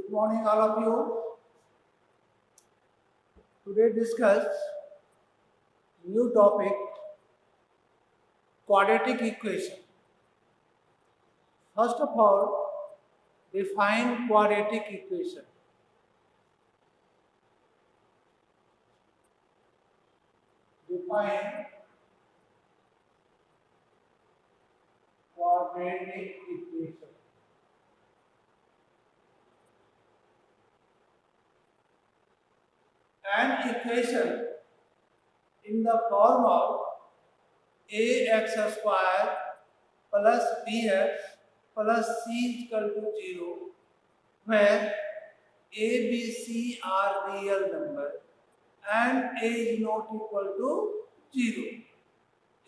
Good morning, all of you. Today discuss new topic, quadratic equation. First of all, define quadratic equation. Define quadratic equation. An equation in the form of ax square plus bx plus c is equal to 0, where a, b, c are real number and a is not equal to 0.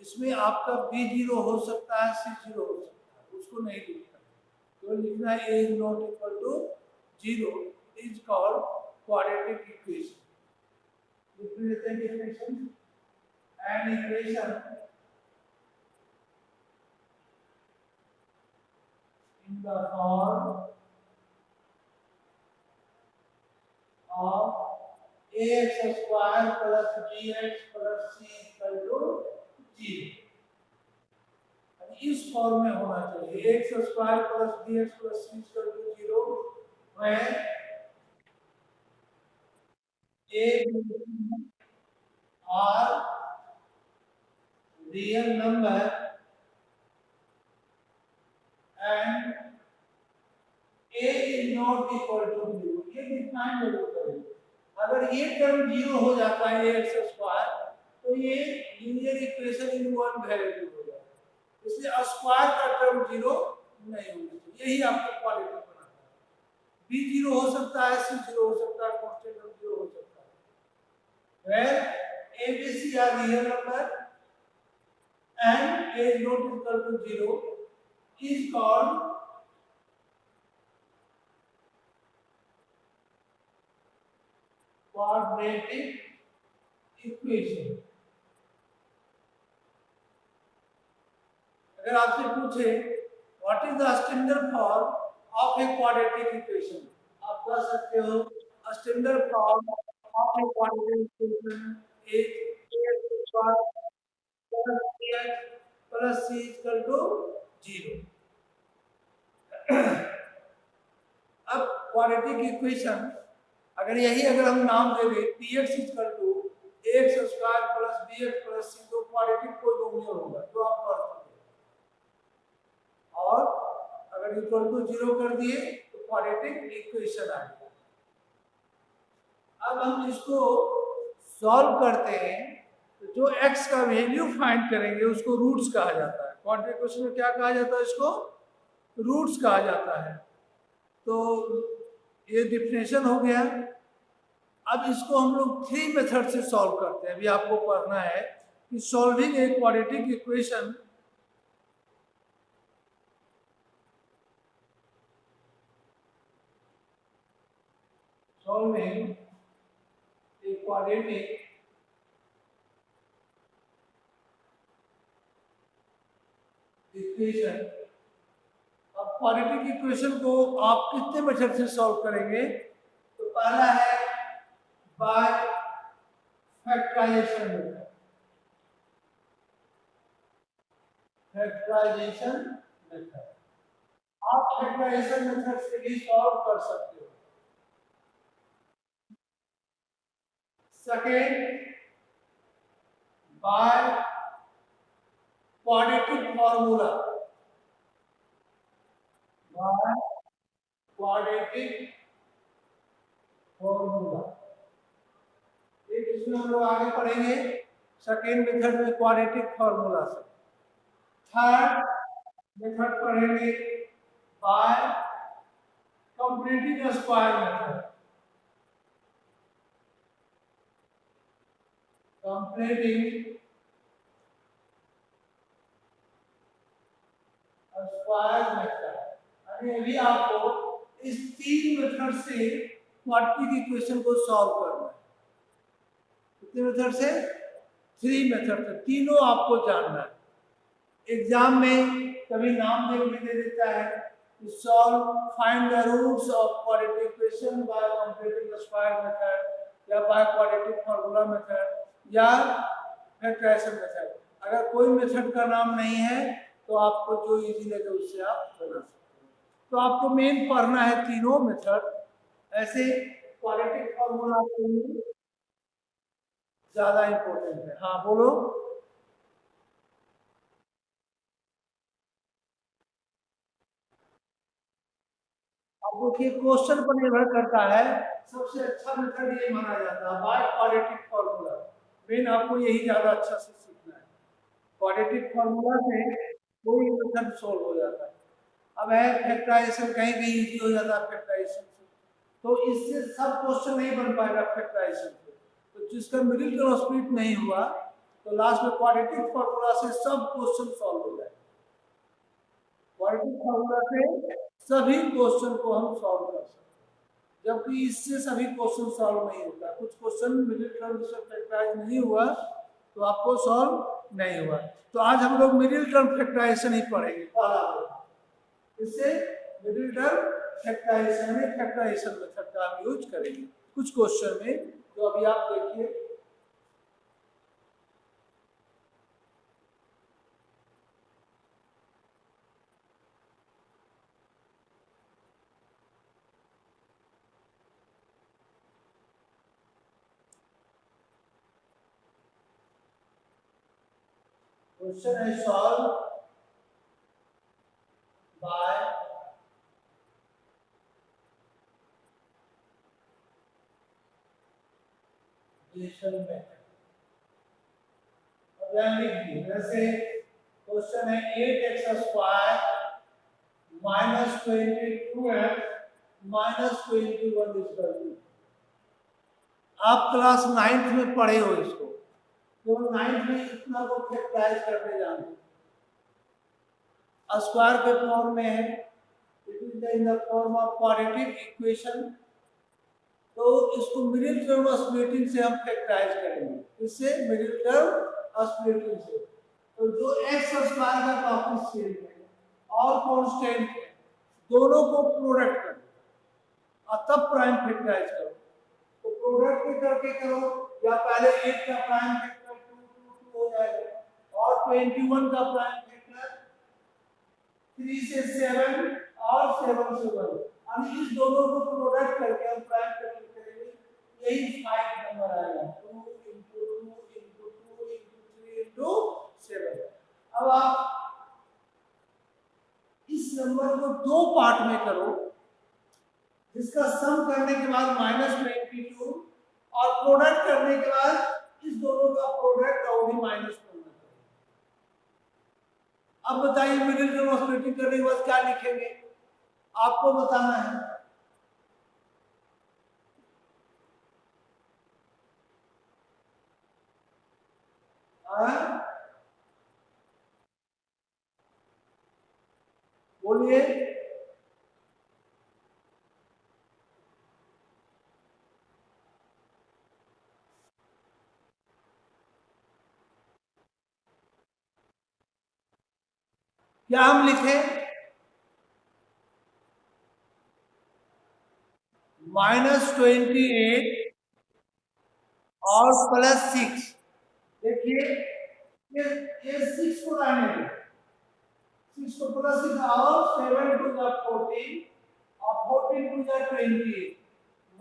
इसमें आपका b 0 हो सकता है, c 0 हो सकता है, उसको नहीं लिखना है, तो लिखना है a is not equal to 0 is called quadratic equation. लिख लेते हैं definition. An equation in the form of ax square plus bx plus c equal to 0. इस फॉर्म में होना चाहिए ax square plus bx plus c equal to 0, where a, b, c are real number and a is not equal to 0. ये define जरूर करें. अगर ये term 0 हो जाता है ax स्क्वायर, तो ये linear equation in one variable हो जाता है. इसलिए स्क्वायर का टर्म 0 नहीं होना चाहिए. यही आपको क्वाड्रेटिक बनाना है. b 0 हो सकता है, c 0 हो सकता है, कांस्टेंट टर्म 0 हो सकता है. where a, b, c are real number and a is not equal to 0 is called quadratic equation. अगर आपसे पूछे what is the standard form of a quadratic equation, आप कह सकते हो standard form of a quadratic equation is ax plus c equal to 0. अब quadratic equation अगर हम नाम दे दें px equal to ax square plus bx plus c, तो क्वाड्रेटिक पॉलिनोमियल होगा जो आप पढ़ चुके हैं. और अगर इक्वल टू 0 कर दिए तो क्वाड्रेटिक इक्वेशन आ गया. अब हम इसको सॉल्व करते हैं, तो जो x का वैल्यू फाइंड करेंगे उसको रूट्स कहा जाता है. क्वाड्रेटिक इक्वेशन में क्या कहा जाता है? इसको रूट्स कहा जाता है. तो ये डिफिनेशन हो गया. अब इसको हम लोग 3 मेथड से सॉल्व करते हैं. अभी आपको पढ़ना है कि solving a quadratic equation solving a quadratic equation. अब क्वाड्रेटिक इक्वेशन को आप कितने मेथड से सॉल्व करेंगे? तो पहला है by factorisation method. Factorisation method आप फैक्टराइजेशन मेथड से भी सॉल्व कर सकते हो. Second, by quadratic formula. By quadratic formula. एक इसमें हम लोग आगे पढ़ेंगे सेकेंड मेथड में क्वाड्रेटिक फॉर्मूला से. थर्ड मेथड पढ़ेंगे by completing square method. Completing square method. अभी आपको इस 3 मेथड से क्वाड्रेटिक इक्वेशन को सॉल्व करना है. कितने मेथड से? 3 मेथड से. तीनों आपको जानना है. एग्जाम में कभी नाम दे देता है, to solve, find the roots of quadratic equation by completing the square method या by quadratic formula method या फैक्टराइजेशन मेथड। अगर कोई मेथड का नाम नहीं है तो आपको जो इजी लगे उससे आप बना सकते हैं। तो आपको मेन पढ़ना है तीनों मेथड। ऐसे क्वाड्रेटिक फार्मूला के लिए ज्यादा इंपॉर्टेंट है। हाँ बोलो। अब देखिए क्वेश्चन पर निर्भर करता है। सबसे अच्छा मेथड ये माना जाता है बाय क्वाड्रेटिक फार्मूला। मेन आपको यही ज्यादा अच्छा से सीखना है। क्वाड्रेटिक फार्मूला से कोई मेथड सोल्व हो जाता है। अब है फैक्टराइजेशन, कहीं कहीं इजी हो जाता है फैक्टराइजेशन से, तो इससे सब क्वेश्चन नहीं बन पाएगा फैक्टराइजेशन से। तो जिसका मिडिल टर्म स्प्लिट नहीं हुआ तो लास्ट में क्वाड्रेटिक फार्मूला से सब क्वेश्चन सॉल्व हो जाएगा। क्वाड्रेटिक फार्मूला से सभी क्वेश्चन को हम सॉल्व कर सकते हैं, जबकि इससे सभी क्वेश्चन सॉल्व नहीं होता। कुछ क्वेश्चन मिडिल टर्म से फैक्टराइज नहीं हुआ तो आपको सॉल्व नहीं हुआ। तो आज हम लोग मिडिल टर्म फैक्टराइजेशन ही पढ़ेंगे पहला। इससे मिडिल टर्म फैक्टराइजेशन में फैक्टराइजेशन मेथड का हम यूज करेंगे कुछ क्वेश्चन में, जो अभी आप देखिए। Question is solved by addition method। अब यहाँ लिख दिए जैसे क्वेश्चन है 8x² minus 22x minus 21 equal to. आप क्लास 9th में पढ़े हो इसको, तो 9th में इतना को फैक्टराइज करके जानते। स्क्वायर के फॉर्म में है, it is in the form of quadratic equation. तो इसको मिडिल टर्म स्प्लिटिंग से हम फैक्टराइज करेंगे। इससे मिडिल टर्म स्प्लिटिंग से तो जो एक्स स्क्वायर का कोएफिशिएंट है और कांस्टेंट है दोनों को प्रोडक्ट करो और तब प्राइम फैक्टराइज करो। तो प्रोडक्ट में करके करो या पहले 8 का प्राइम फैक्टर 2 हो जाएगा और 21 का प्राइम फैक्टर 3 से 7 और 7 से 1, यानी इस दोनों को प्रोडक्ट करके हम प्राइम फैक्टर करेंगे, यही 5 नंबर आएगा। 2 into 2 into 2 into 3 into 7। अब आप इस नंबर को दो पार्ट में करो, जिसका सम करने के बाद -22 और प्रोडक्ट करने के बाद इस दोनों का प्रोडक्ट और भी -1। अब बताइए मिडिल टर्म स्प्लिटिंग करने के बाद क्या लिखेंगे, आपको बताना है। बोलिए। क्या हम लिखे -28 और +6। देखिए ये 6 को लाने दो, 6 को +6 और 7 टू द 14 और 14 टू द 28।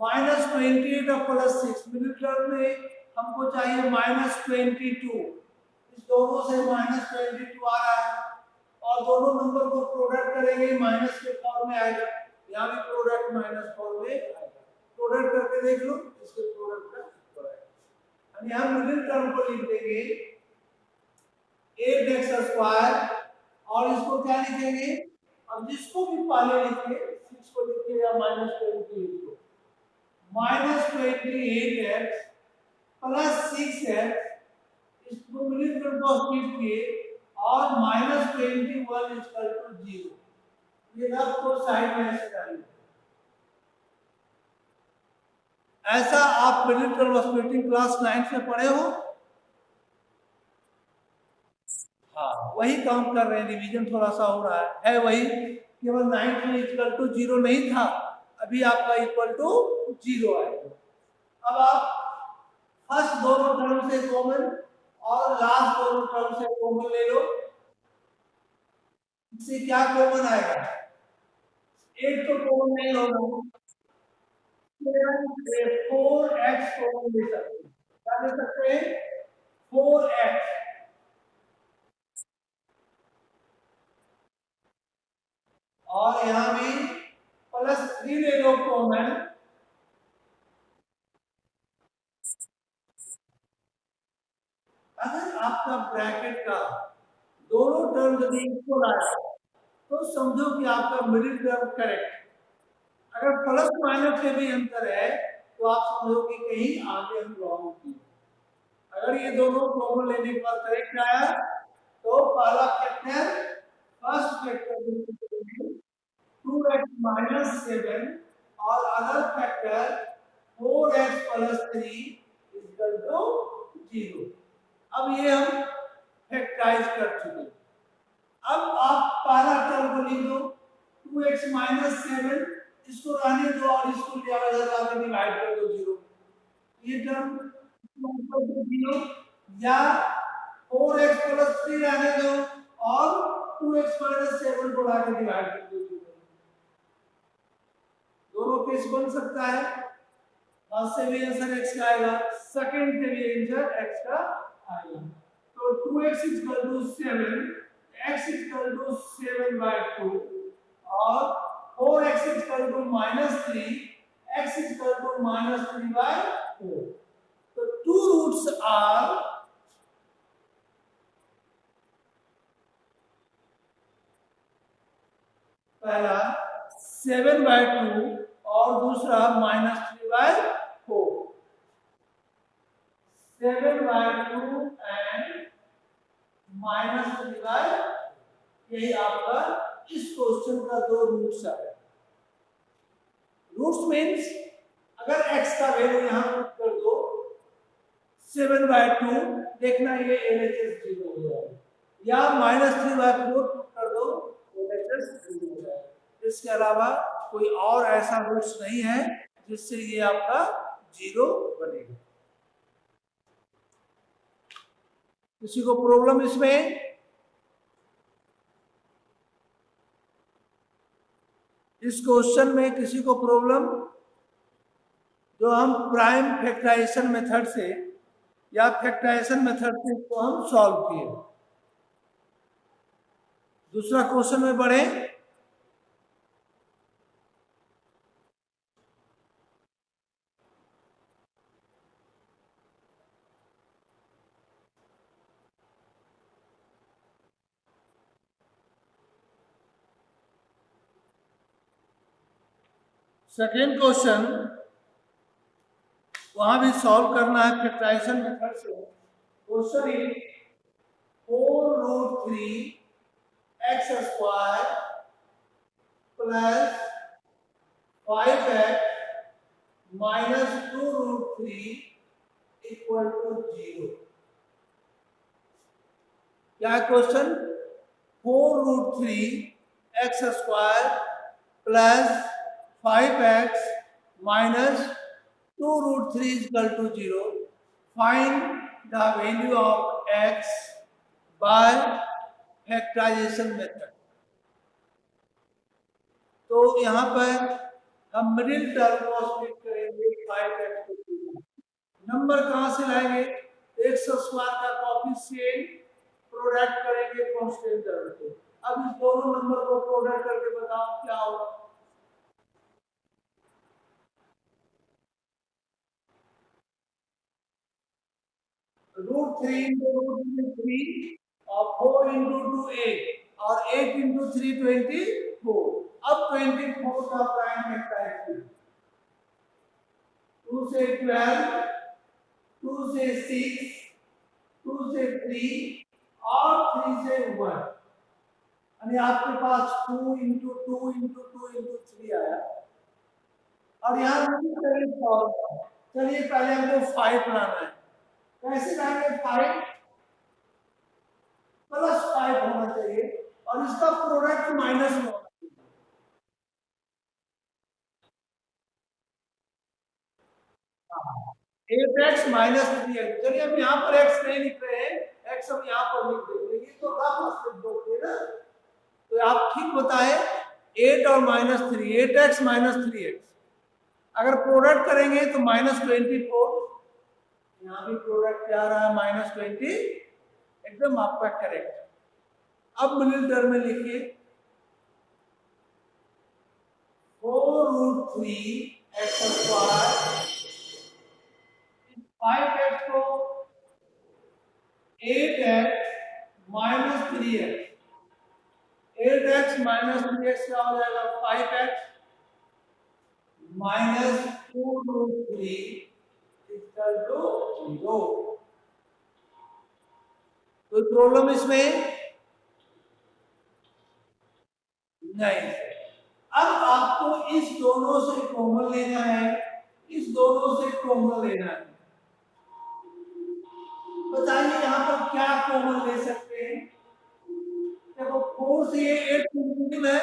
-28 और +6 मिडिल टर्म में हमको चाहिए -22। इस दोनों से -22 आ रहा है और दोनों नंबर को प्रोडक्ट करेंगे माइनस के फॉर्म में आएगा। यहाँ भी प्रोडक्ट माइनस फॉर्म में आएगा। प्रोडक्ट करके देख लो, इसके प्रोडक्ट का इक्वल आएगा। अब यहाँ मिडिल टर्म को लिख देंगे 8x² और इसको क्या लिखेंगे, अब जिसको भी पहले लिखे 6 को लिखे या -28 को, -28x + 6x इसको मिडिल टर्म को स्प्लिट किए और -21 = 0। ये रफ को साइड में ऐसे डालिए। ऐसा आप मिडिल टर्म स्प्लिटिंग क्लास 9 में पढ़े हो। हाँ वही काम कर रहे हैं, रिवीजन थोड़ा सा हो रहा है वही। केवल 9 इक्वल टू 0 नहीं था, अभी आपका इक्वल टू 0 आएगा। अब आप फर्स्ट दोनों टर्म से कॉमन और लास्ट दोनों टर्म से कॉमन ले लो। इससे क्या कॉमन आएगा? 8 तो कॉमन नहीं होगा, 4x कॉमन ले सकते हैं। क्या ले सकते हैं? 4x। और यहां भी +3 ले लो कॉमन। अगर आपका ब्रैकेट का दोनों टर्म यदि इक्वल आए तो समझो कि आपका मिडिल टर्म करेक्ट। अगर प्लस माइनस के भी अंतर है तो आप समझो कि कहीं आगे हम रॉन्ग किए। अगर ये दोनों कॉमन लेने के बाद करेक्ट आया तो पहला फैक्टर, फर्स्ट फैक्टर 2x-7 और other factor 4x+3 equal to 0। अब ये हम फैक्टराइज कर चुके। अब आप पहला टर्म को लिख दो 2x-7, इसको रहने दो और इसको आगे डिवाइड कर दो 0। ये टर्म 0 या 4x+3 रहने दो और 2x-7 को आगे डिवाइड कर दो 0। दोनों केस बन सकता है। फर्स्ट से भी आंसर x का आएगा, सेकंड से भी आंसर x का आएगा। तो 2x = 7, x = 7/2 और 4x = -3, x = -3/4। तो two roots are पहला 7/2 और दूसरा -3/4। 7/2 एंड -3/4, यही आपका इस क्वेश्चन का दो रूट्स है। रूट्स मीन्स अगर x का वैल्यू यहां पुट कर दो 7/2, देखना ये LHS 0 हो जाएगा, या -3/4 पुट कर दो LHS 0 हो जाएगा। इसके अलावा कोई और ऐसा रूट्स नहीं है जिससे ये आपका 0 बनेगा। किसी को प्रॉब्लम इसमें? इस क्वेश्चन में किसी को प्रॉब्लम? जो हम प्राइम फैक्टराइजेशन मेथड से या फैक्टराइजेशन मेथड से इसको हम सॉल्व किए। दूसरा क्वेश्चन में बढ़े। सेकेंड क्वेश्चन, वहां भी सॉल्व करना है फैक्टराइजेशन मेथड से। Question is 4√3x² plus 5x minus 2√3 equal to 0। क्या है question? 4√3x² plus 5x minus 2√3 equal to 0. Find the value of x by factorization method. तो यहाँ पर हम मिडिल टर्म को स्प्लिट करेंगे 5x को 2। नंबर कहाँ से लाएंगे? x² का कोएफिशिएंट प्रोडक्ट करेंगे कांस्टेंट टर्म से। अब इस दोनों नंबर को प्रोडक्ट करके बताओ क्या होगा। √3 × 3 और 4 × 2 8 और 8 × 3 24। अब 24 का प्राइम फैक्टर 2 से 12, 2 से 6, 2 से 3 और 3 से 1, यानी आपके पास 2 × 2 × 2 × 3 आया। और यहाँ चलिए पहले हमको 5 लाना है। कैसे लाएंगे? 5 + 5 होना चाहिए और इसका प्रोडक्ट माइनस में होना चाहिए। 8x minus 3x। चलिए अब यहाँ पर x नहीं लिख रहे हैं, x हम यहाँ पर लिख देंगे, ये तो रफ स्टेप होती है ना। तो आप ठीक बताए, 8 और माइनस 3, 8x माइनस 3x। अगर प्रोडक्ट करेंगे तो -24, यहाँ भी प्रोडक्ट क्या आ रहा है -20, एकदम आपका करेक्ट। अब मिडिल टर्म में लिखिए 4√3x², 5x को 8x minus 3x, 8x minus 3x क्या हो जाएगा 5x माइनस 2√3 इक्वल टू 0। कोई प्रॉब्लम इसमें नहीं। अब आपको इस दोनों से कॉमन लेना है, इस दोनों से कॉमन लेना है। बताइए यहाँ पर क्या कॉमन ले सकते हैं। देखो 4 से ये 8 पॉजिटिव है,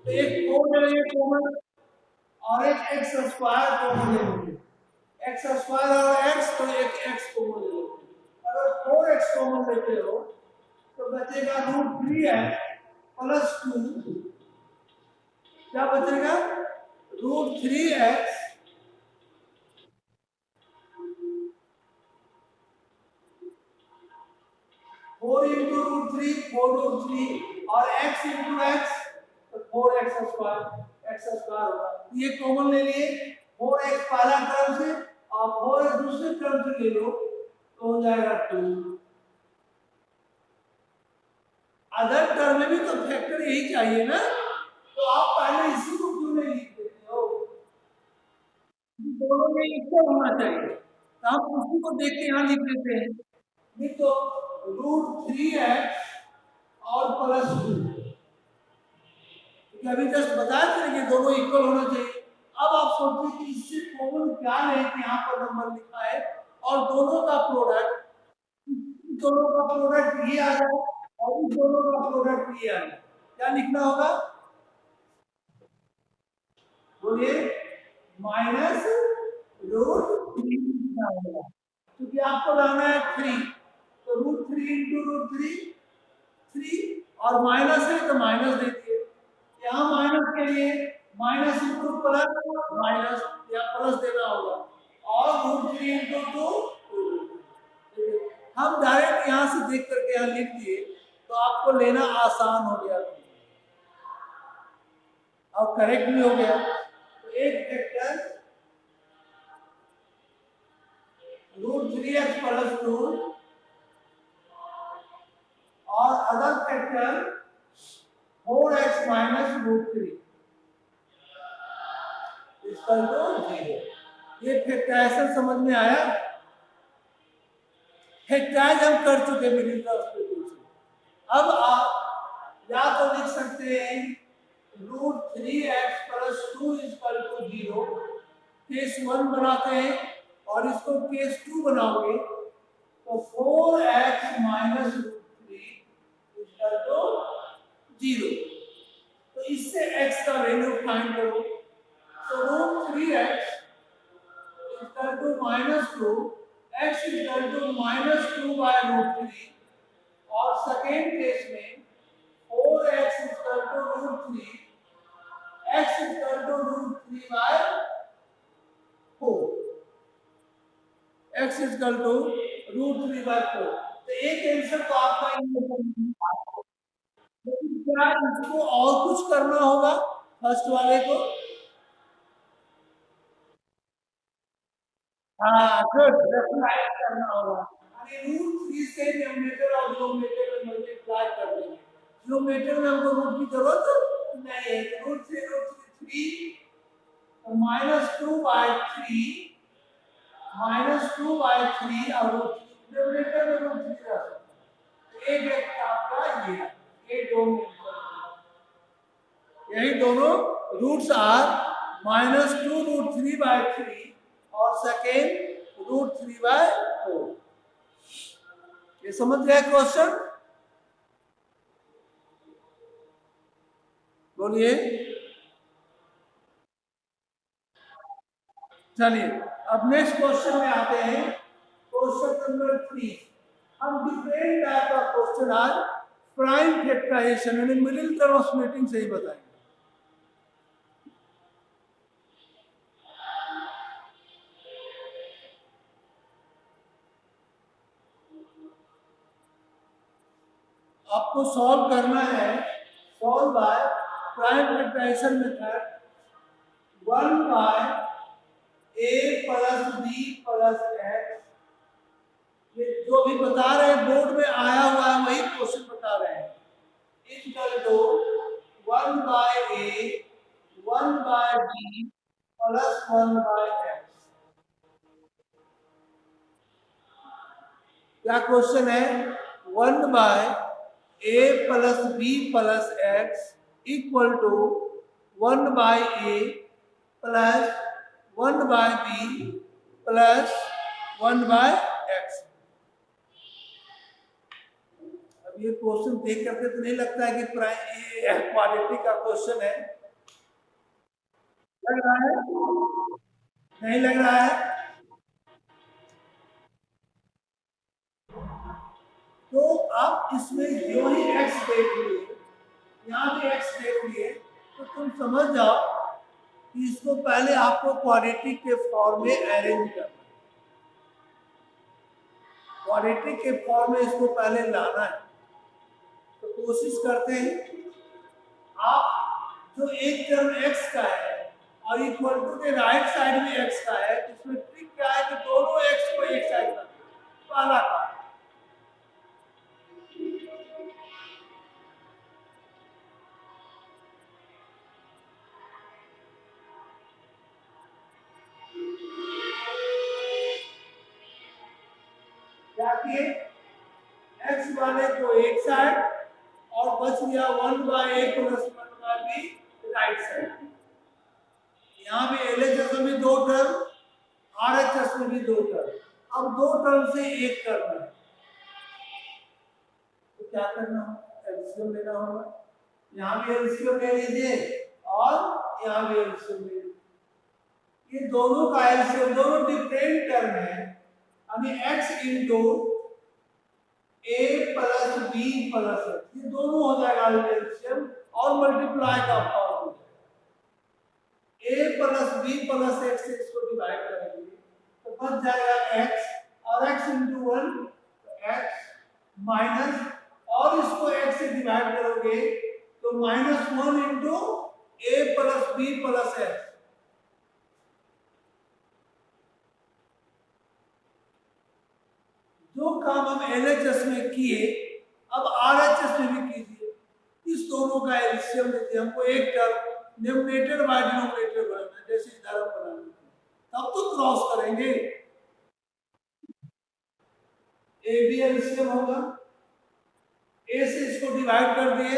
तो एक 4 ले लेंगे कॉमन, और एक एक्स स्क्वायर कॉमन ले लेंगे, एक्स स्क्वायर और एक्स, तो एक एक्स कॉमन ले लेंगे। अगर 4x कॉमन लेते हो तो बचेगा √3x प्लस 2, क्या बचेगा √3x 4 इंटू √3, 4√3 और x इंटू x, तो 4x स्क्वायर होगा। ये कॉमन ले लिए, 4x पहला टर्म से और 4x दूसरे टर्म से ले लो तो हो जाएगा 2। अदर टर्म में भी तो फैक्टर यही चाहिए ना, तो आप पहले इसी को क्यों नहीं लिख देते हो। दोनों में इक्वल होना चाहिए, तो हम उसी को देख के यहाँ लिख देते हैं। नहीं तो √3x और प्लस 2, अभी जस्ट बताया था कि दोनों इक्वल होना चाहिए। अब आप सोचिए कि इससे कॉमन क्या है कि यहाँ पर नंबर लिखा है और दोनों का प्रोडक्ट, दोनों का प्रोडक्ट ये आ जाए और इस दोनों का प्रोडक्ट ये आ जाए, क्या लिखना होगा बोलिए, -√3 लिखना होगा, क्योंकि आपको लाना है 3, तो √3 इंटू √3 3, और माइनस है तो माइनस दे दिए, यहाँ माइनस के लिए माइनस इंटू प्लस माइनस, या प्लस देना होगा, और √3 इंटू 2, हम डायरेक्ट यहाँ से देख करके यहाँ लिख दिए, तो आपको लेना आसान हो गया और करेक्ट भी हो गया। तो एक वेक्टर √3x प्लस 2 और other factor 4x minus √3 equal to 0। ये फैक्टराइजेशन समझ में आया। फैक्टराइज हम कर चुके मिडिल टर्म। अब आप या तो लिख सकते हैं √3x plus 2 equal to 0, case 1 बनाते हैं और इसको केस 2 बनाओगे तो 4x माइनस √3 इक्वल टू 0। तो इससे x का वैल्यू फाइंड करो, तो √3x equal to -2, x equal to -2/√3, और सेकेंड केस में 4x equal to √3, x equal to √3/4, x equal to √3/4। तो एक आंसर तो आपका लेकिन क्या इसको और कुछ करना होगा फर्स्ट वाले को। हाँ गुड, रेप्लाइज करना होगा, यानी √3 से न्यूमरेटर और डिनोमिनेटर में मल्टीप्लाई कर देंगे। डिनोमिनेटर में हमको रूट की जरूरत नहीं है, तो √3 -2/3 -2/3 और डिनोमिनेटर में √3 रह सकता है। एक एक आपका ये दोनों, यही दोनों रूट्स आर -2√3/3 और सेकेंड √3/4। ये समझ गए क्वेश्चन, बोलिए। चलिए अब नेक्स्ट क्वेश्चन में आते हैं। Question number 3। हम डिफरेंट टाइप का क्वेश्चन आज प्राइम फैक्टराइजेशन यानी मिडिल टर्म ऑफ स्प्लिटिंग से ही बताएंगे। आपको सॉल्व करना है, solve by prime factorisation method 1 by a plus b plus x। ये जो भी बता रहे हैं बोर्ड में आया हुआ है वही क्वेश्चन बता रहे हैं। Equal to 1 by a 1 by b plus 1 by x। क्या क्वेश्चन है? 1 by a plus b plus x equal to 1 by a plus 1 by b plus 1 by x। अब ये क्वेश्चन देख करके तो नहीं लगता है कि क्वाड्रेटिक का क्वेश्चन है, लग रहा है? नहीं लग रहा है? तो आप इसमें जो ही x देख लिए, यहाँ भी x देख लिए, तो तुम समझ जाओ कि इसको पहले आपको क्वाड्रेटिक के फॉर्म में अरेंज करना है। क्वाड्रेटिक के फॉर्म में इसको पहले लाना है। तो कोशिश करते हैं, आप जो एक टर्म x का है और इक्वल टू के राइट साइड में x का है, इसमें ट्रिक क्या है कि दोनों x को एक साइड कर दो। पहला काम क्या किए, x वाले को एक साइड और बच गया 1 by a plus 1 by b right side. यहाँ भी LHS में दो टर्म, RHS में भी दो टर्म। अब दो टर्म से एक करना है तो क्या करना होगा? एलसीएम लेना होगा। यहाँ भी एलसीएम ले लीजिए और यहाँ भी एलसीएम ले लीजिए। ये दोनों का एलसीएम, दोनों डिफरेंट टर्म है, यानी x into a plus b plus x, ये दोनों हो जाएगा एलसीएम और मल्टीप्लाई का फॉर्म हो जाएगा। a plus b plus x से इसको डिवाइड करेंगे तो बच जाएगा x और x इंटू 1 x माइनस, और इसको x से डिवाइड करोगे तो -1 into a plus b plus x। जो काम हम LHS में किए अब RHS में भी कीजिए। इस दोनों का एलसीएम लेते हमको एक टर्म न्यूमरेटर बाय डिनोमिनेटर बनाना है, जैसे धर्म बनाना, तब तो क्रॉस करेंगे। ए भी एलसीएम होगा, ए से इसको डिवाइड कर दिए,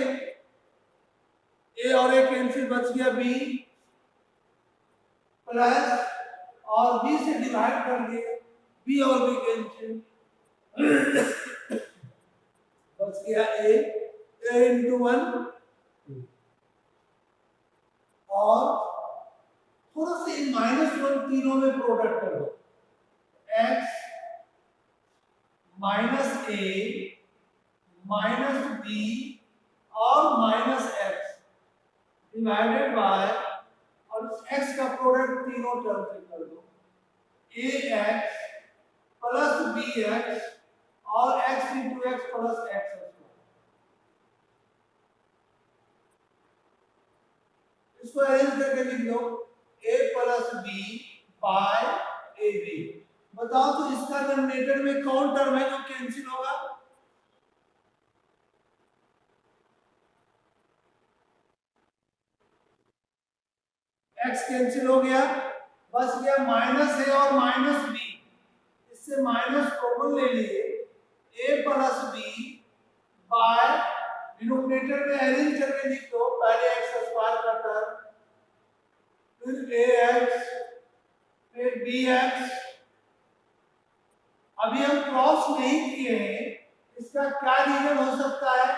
ए और ए कैंसिल, बच गया बी प्लस, और बी से डिवाइड कर दिए, बी और बी कैंसिल, बच गया ए इंटू 1। और थोड़ा सा -1 तीनों में प्रोडक्ट करो, x minus a minus b और माइनस एक्स डिवाइडेड बाय, और x का प्रोडक्ट तीनों टर्म से कर दो, ax प्लस bx और x into x plus x. इसको अरेंज करके लिख दो a plus b by a b. बताओ तो इसका डिनोमिनेटर में कौन टर्म है जो कैंसिल होगा? x कैंसिल हो गया, बच गया माइनस a और माइनस b, इससे माइनस कॉमन ले लिए, a plus b by denominator में अरेंज करके लिख दो, पहले x स्क्वायर का टर्म, फिर ax, फिर bx। अभी हम क्रॉस नहीं किए हैं, इसका क्या रीजन हो सकता है?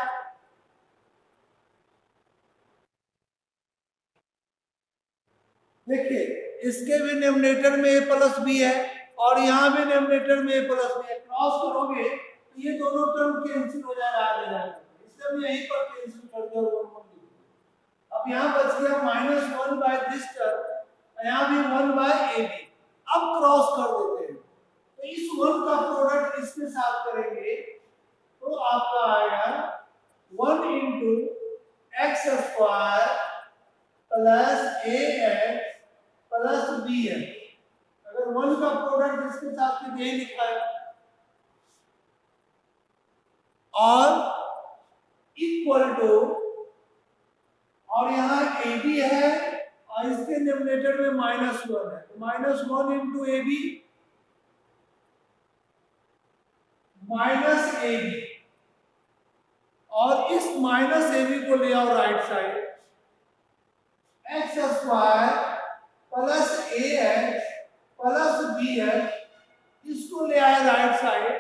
देखिए इसके भी डिनोमिनेटर में a प्लस बी है और यहाँ भी डिनोमिनेटर में a प्लस बी है, क्रॉस करोगे तो ये दोनों टर्म कैंसिल हो जाएगा, आगे जाएगा, इसलिए हम यहीं पर कैंसिल कर दिया। अब यहाँ बच गया -1 बाय दिस टर्म, यहाँ भी 1 बाय ए बी। अब क्रॉस कर देते हैं तो इस 1 का प्रोडक्ट इसके साथ करेंगे तो आपका आएगा 1 इंटू एक्स स्क्वायर प्लस ए एक्स प्लस बी एक्स। अगर 1 का प्रोडक्ट इसके साथ में यही लिखा है और इक्वल टू, और यहाँ ए बी है और इसके डिनोमिनेटर में -1 है तो -1 into A B minus A B, और इस माइनस ए बी को ले आओ right side, X square plus ए एक्स प्लस बी एक्स, इसको ले आए राइट साइड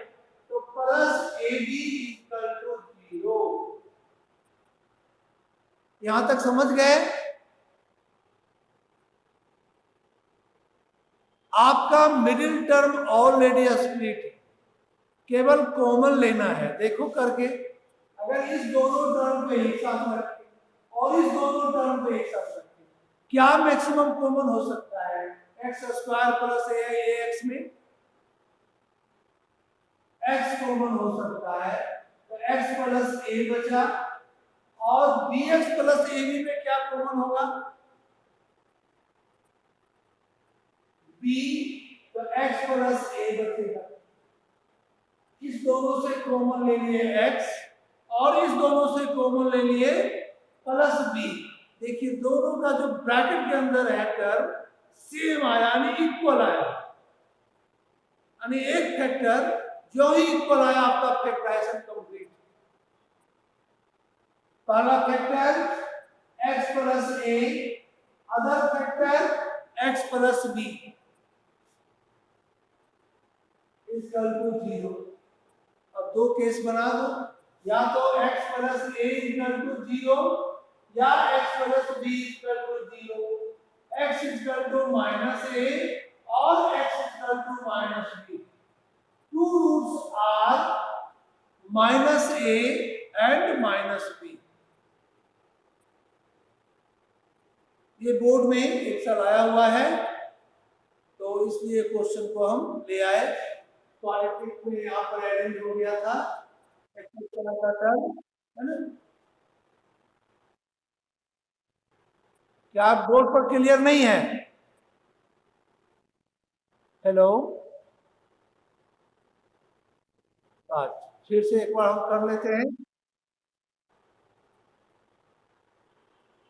तो plus A B equal to 0। यहां तक समझ गए? आपका मिडिल टर्म ऑलरेडी स्प्लिट है, केवल कॉमन लेना है। देखो करके, अगर इस दोनों टर्म पे एक साथ रखें और इस दोनों टर्म पे एक साथ रखें, क्या मैक्सिमम कॉमन हो सकता है? एक्स स्क्वायर प्लस ए एक्स में एक्स कॉमन हो सकता है तो एक्स प्लस ए बचा, और बी एक्स प्लस ए बी में क्या कॉमन होगा? बी, तो एक्स प्लस ए बचेगा। इस दोनों से कॉमन ले लिए x और इस दोनों से कॉमन ले लिए प्लस b। देखिए दोनों का जो ब्रैकेट के अंदर है टर्म सेम आया, यानी इक्वल आया, यानी एक फैक्टर जो ही इक्वल आया आपका फैक्टराइजेशन कंप्लीट। पहला factor x plus a, other factor x plus b equal to 0। अब दो केस बना दो, या तो x plus A equal to 0 या x plus B equal to 0, x equal to minus A और x equal to minus B. Two roots are minus A and minus B. ये board में एक साल आया हुआ है तो इसलिए क्वेश्चन को हम ले आए। क्वालिटी में यहाँ पर अरेंज हो गया था है ना? क्या आप बोर्ड पर क्लियर नहीं है? हेलो, आज फिर से एक बार हम कर लेते हैं।